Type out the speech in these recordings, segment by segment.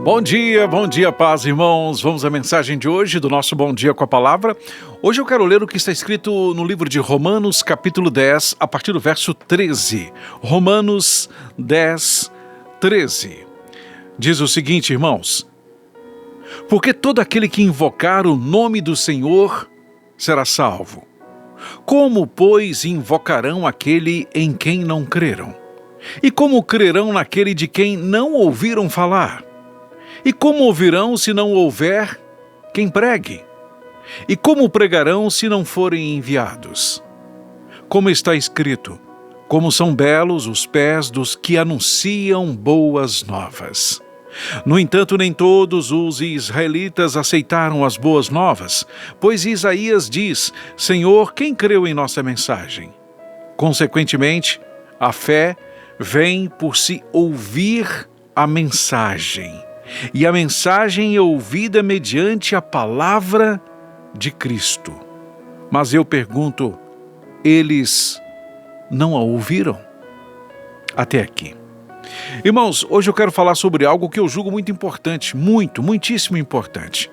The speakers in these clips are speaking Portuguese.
Bom dia, paz, irmãos. Vamos à mensagem de hoje do nosso Bom Dia com a Palavra. Hoje eu quero ler o que está escrito no livro de Romanos, capítulo 10, a partir do verso 13. Romanos 10, 13. Diz o seguinte, irmãos: porque todo aquele que invocar o nome do Senhor será salvo. Como, pois, invocarão aquele em quem não creram? E como crerão naquele de quem não ouviram falar? E como ouvirão se não houver quem pregue? E como pregarão se não forem enviados? Como está escrito: como são belos os pés dos que anunciam boas novas. No entanto, nem todos os israelitas aceitaram as boas novas, pois Isaías diz: Senhor, quem creu em nossa mensagem? Consequentemente, a fé vem por se ouvir a mensagem. E a mensagem é ouvida mediante a palavra de Cristo. Mas eu pergunto, eles não a ouviram? Até aqui. Irmãos, hoje eu quero falar sobre algo que eu julgo muito importante, muitíssimo importante.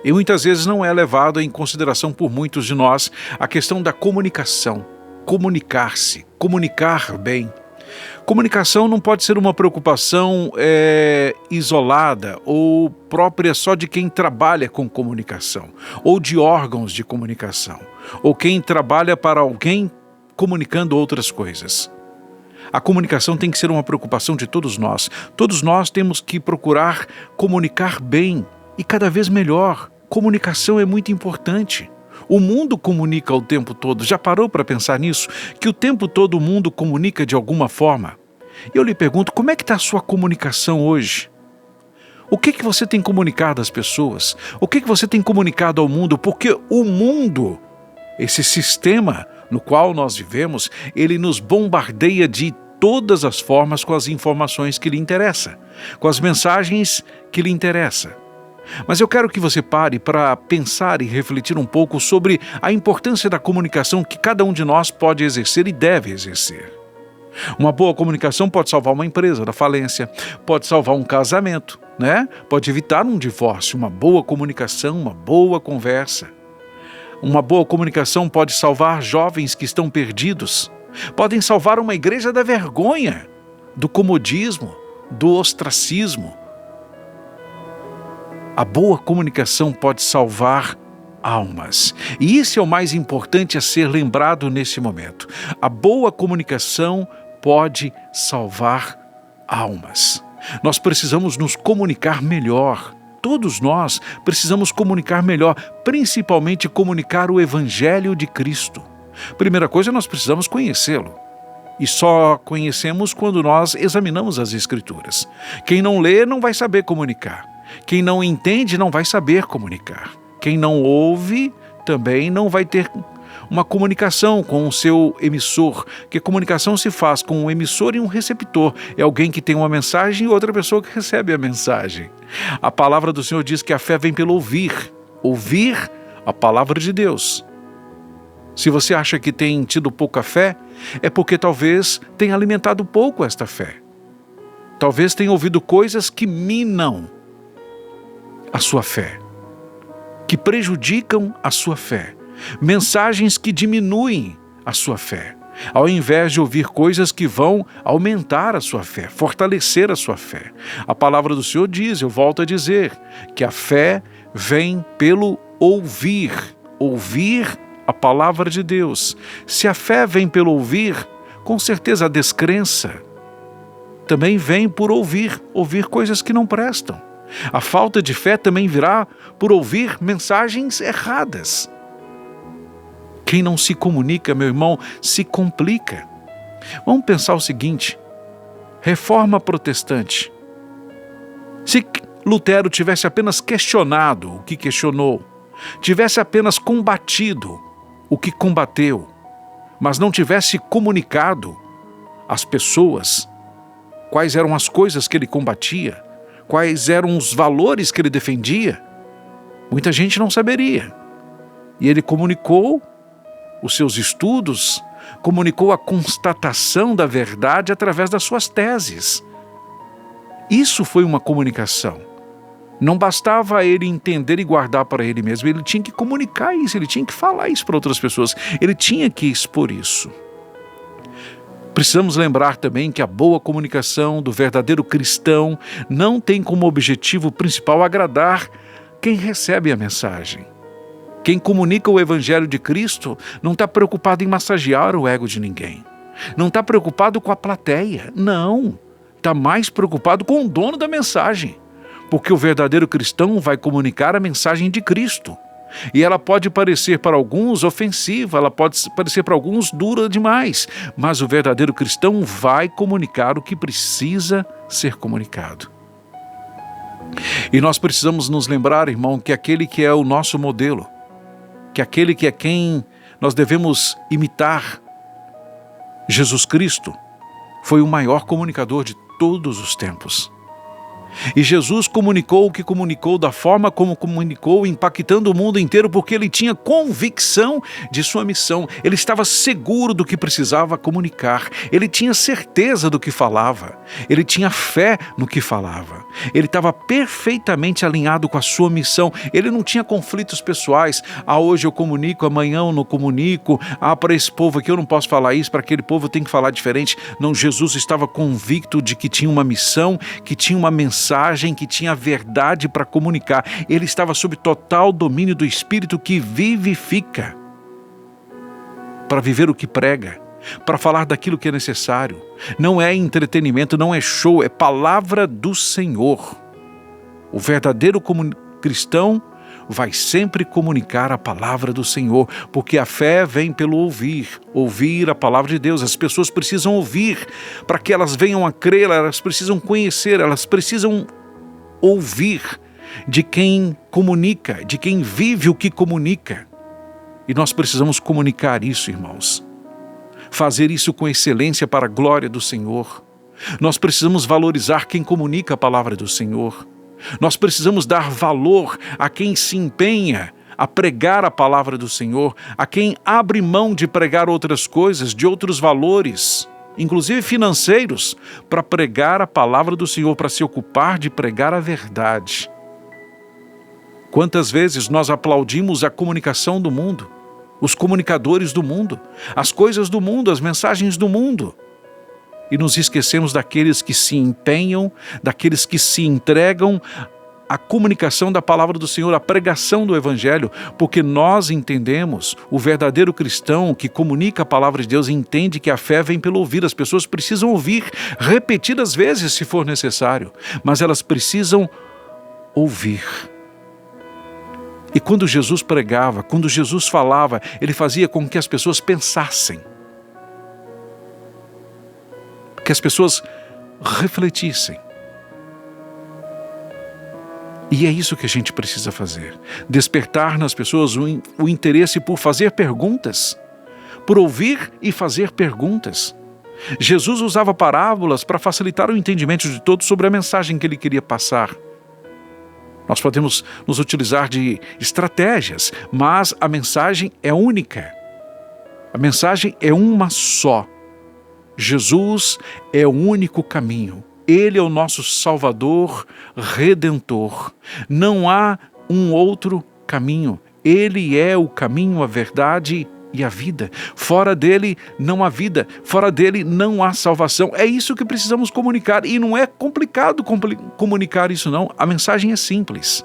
E muitas vezes não é levado em consideração por muitos de nós a questão da comunicação, comunicar-se, comunicar bem. Comunicação não pode ser uma preocupação isolada ou própria só de quem trabalha com comunicação, ou de órgãos de comunicação, ou quem trabalha para alguém comunicando outras coisas. A comunicação tem que ser uma preocupação de todos nós. Todos nós temos que procurar comunicar bem e cada vez melhor. Comunicação é muito importante. O mundo comunica o tempo todo. Já parou para pensar nisso? Que o tempo todo o mundo comunica de alguma forma. E eu lhe pergunto, como é que está a sua comunicação hoje? O que você tem comunicado às pessoas? O que você tem comunicado ao mundo? Porque o mundo, esse sistema no qual nós vivemos, ele nos bombardeia de todas as formas com as informações que lhe interessam, com as mensagens que lhe interessam. Mas eu quero que você pare para pensar e refletir um pouco sobre a importância da comunicação que cada um de nós pode exercer e deve exercer. Uma boa comunicação pode salvar uma empresa da falência, pode salvar um casamento, né? Pode evitar um divórcio. Uma boa comunicação, uma boa conversa. Uma boa comunicação pode salvar jovens que estão perdidos. Podem salvar uma igreja da vergonha, do comodismo, do ostracismo. A boa comunicação pode salvar almas. E isso é o mais importante a ser lembrado nesse momento. A boa comunicação pode salvar almas. Nós precisamos nos comunicar melhor. Todos nós precisamos comunicar melhor, principalmente comunicar o Evangelho de Cristo. Primeira coisa, nós precisamos conhecê-lo. E só conhecemos quando nós examinamos as Escrituras. Quem não lê não vai saber comunicar. Quem não entende não vai saber comunicar. Quem não ouve também não vai ter uma comunicação com o seu emissor, que a comunicação se faz com um emissor e um receptor. É alguém que tem uma mensagem e outra pessoa que recebe a mensagem. A palavra do Senhor diz que a fé vem pelo ouvir. Ouvir a palavra de Deus. Se você acha que tem tido pouca fé, é porque talvez tenha alimentado pouco esta fé. Talvez tenha ouvido coisas que minam a sua fé, que prejudicam a sua fé, mensagens que diminuem a sua fé, ao invés de ouvir coisas que vão aumentar a sua fé, fortalecer a sua fé. A palavra do Senhor diz, eu volto a dizer, que a fé vem pelo ouvir, ouvir a palavra de Deus. Se a fé vem pelo ouvir, com certeza a descrença também vem por ouvir coisas que não prestam. A falta de fé também virá por ouvir mensagens erradas. Quem não se comunica, meu irmão, se complica. Vamos pensar o seguinte: Reforma Protestante. Se Lutero tivesse apenas questionado o que questionou, tivesse apenas combatido o que combateu, mas não tivesse comunicado às pessoas quais eram as coisas que ele combatia, quais eram os valores que ele defendia, muita gente não saberia. E ele comunicou os seus estudos, comunicou a constatação da verdade através das suas teses. Isso foi uma comunicação. Não bastava ele entender e guardar para ele mesmo, ele tinha que comunicar isso, ele tinha que falar isso para outras pessoas, ele tinha que expor isso. Precisamos lembrar também que a boa comunicação do verdadeiro cristão não tem como objetivo principal agradar quem recebe a mensagem. Quem comunica o Evangelho de Cristo não está preocupado em massagear o ego de ninguém. Não está preocupado com a plateia, não. Está mais preocupado com o dono da mensagem. Porque o verdadeiro cristão vai comunicar a mensagem de Cristo. E ela pode parecer para alguns ofensiva, ela pode parecer para alguns dura demais, mas o verdadeiro cristão vai comunicar o que precisa ser comunicado. E nós precisamos nos lembrar, irmão, que aquele que é o nosso modelo, que aquele que é quem nós devemos imitar, Jesus Cristo, foi o maior comunicador de todos os tempos. E Jesus comunicou o que comunicou da forma como comunicou, impactando o mundo inteiro, porque ele tinha convicção de sua missão. Ele estava seguro do que precisava comunicar. Ele tinha certeza do que falava. Ele tinha fé no que falava. Ele estava perfeitamente alinhado com a sua missão. Ele não tinha conflitos pessoais. Hoje eu comunico, amanhã eu não comunico. Para esse povo aqui eu não posso falar isso, para aquele povo eu tenho que falar diferente. Não, Jesus estava convicto de que tinha uma missão, que tinha uma mensagem, que tinha a verdade para comunicar. Ele estava sob total domínio do Espírito que vivifica para viver o que prega, para falar daquilo que é necessário. Não é entretenimento, não é show, é palavra do Senhor. O verdadeiro cristão vai sempre comunicar a palavra do Senhor, porque a fé vem pelo ouvir a palavra de Deus. As pessoas precisam ouvir para que elas venham a crer, elas precisam conhecer, elas precisam ouvir de quem comunica, de quem vive o que comunica. E nós precisamos comunicar isso, irmãos. Fazer isso com excelência para a glória do Senhor. Nós precisamos valorizar quem comunica a palavra do Senhor. Nós precisamos dar valor a quem se empenha a pregar a palavra do Senhor, a quem abre mão de pregar outras coisas, de outros valores, inclusive financeiros, para pregar a palavra do Senhor, para se ocupar de pregar a verdade. Quantas vezes nós aplaudimos a comunicação do mundo, os comunicadores do mundo, as coisas do mundo, as mensagens do mundo, e nos esquecemos daqueles que se empenham, daqueles que se entregam à comunicação da palavra do Senhor, à pregação do Evangelho, porque nós entendemos, o verdadeiro cristão que comunica a palavra de Deus entende que a fé vem pelo ouvir. As pessoas precisam ouvir repetidas vezes se for necessário, mas elas precisam ouvir. E quando Jesus pregava, quando Jesus falava, ele fazia com que as pessoas pensassem, que as pessoas refletissem. E é isso que a gente precisa fazer. Despertar nas pessoas o interesse por fazer perguntas, por ouvir e fazer perguntas. Jesus usava parábolas para facilitar o entendimento de todos sobre a mensagem que ele queria passar. Nós podemos nos utilizar de estratégias, mas a mensagem é única. A mensagem é uma só. Jesus é o único caminho. Ele é o nosso Salvador, Redentor. Não há um outro caminho. Ele é o caminho, a verdade e a vida. Fora dele não há vida. Fora dele não há salvação. É isso que precisamos comunicar. E não é complicado comunicar isso, não. A mensagem é simples.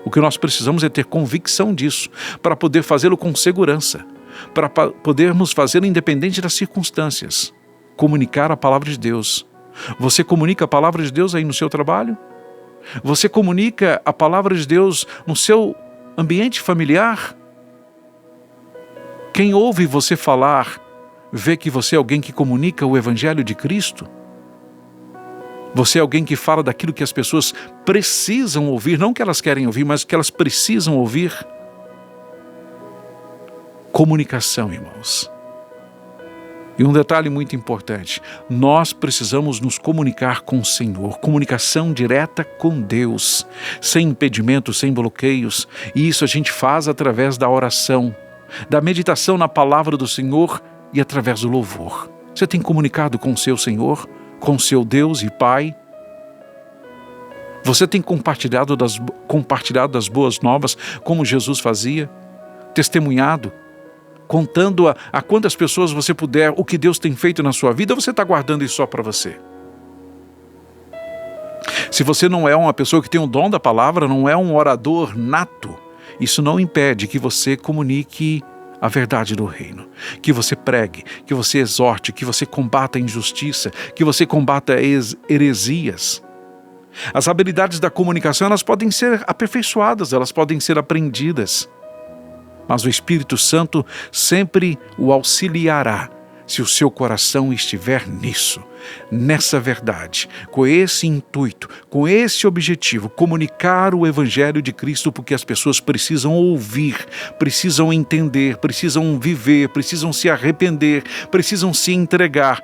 O que nós precisamos é ter convicção disso, para poder fazê-lo com segurança, para podermos fazê-lo independente das circunstâncias. Comunicar a palavra de Deus. Você comunica a palavra de Deus aí no seu trabalho? Você comunica a palavra de Deus no seu ambiente familiar? Quem ouve você falar, vê que você é alguém que comunica o Evangelho de Cristo? Você é alguém que fala daquilo que as pessoas precisam ouvir, não que elas querem ouvir, mas que elas precisam ouvir? Comunicação, irmãos. E um detalhe muito importante, nós precisamos nos comunicar com o Senhor, comunicação direta com Deus, sem impedimentos, sem bloqueios, e isso a gente faz através da oração, da meditação na palavra do Senhor e através do louvor. Você tem comunicado com o seu Senhor, com o seu Deus e Pai? Você tem compartilhado das boas novas, como Jesus fazia? Testemunhado? Contando a quantas pessoas você puder o que Deus tem feito na sua vida, ou você está guardando isso só para você? Se você não é uma pessoa que tem o dom da palavra, não é um orador nato, isso não impede que você comunique a verdade do reino, que você pregue, que você exorte, que você combata a injustiça, que você combata heresias. As habilidades da comunicação, elas podem ser aperfeiçoadas, elas podem ser aprendidas. Mas o Espírito Santo sempre o auxiliará se o seu coração estiver nisso, nessa verdade, com esse intuito, com esse objetivo, comunicar o Evangelho de Cristo, porque as pessoas precisam ouvir, precisam entender, precisam viver, precisam se arrepender, precisam se entregar.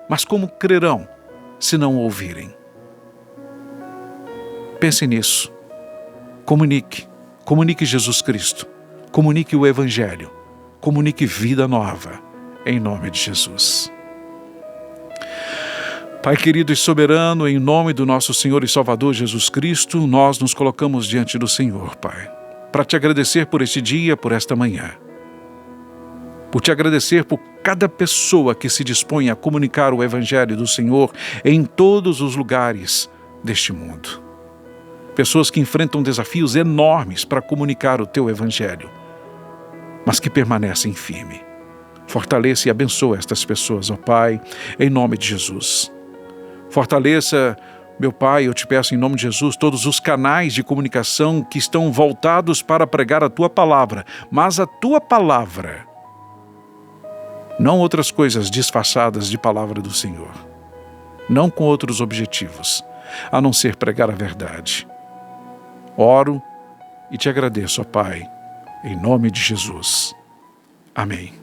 Mas como crerão se não ouvirem? Pense nisso. Comunique Jesus Cristo. Comunique o Evangelho, comunique vida nova, em nome de Jesus. Pai querido e soberano, em nome do nosso Senhor e Salvador Jesus Cristo, nós nos colocamos diante do Senhor, Pai, para te agradecer por este dia, por esta manhã. Por te agradecer por cada pessoa que se dispõe a comunicar o Evangelho do Senhor em todos os lugares deste mundo. Pessoas que enfrentam desafios enormes para comunicar o teu Evangelho, mas que permanecem firmes. Fortaleça e abençoa estas pessoas, ó Pai, em nome de Jesus. Fortaleça, meu Pai, eu te peço em nome de Jesus, todos os canais de comunicação que estão voltados para pregar a Tua Palavra, mas a Tua Palavra, não outras coisas disfarçadas de Palavra do Senhor, não com outros objetivos, a não ser pregar a verdade. Oro e te agradeço, ó Pai, em nome de Jesus. Amém.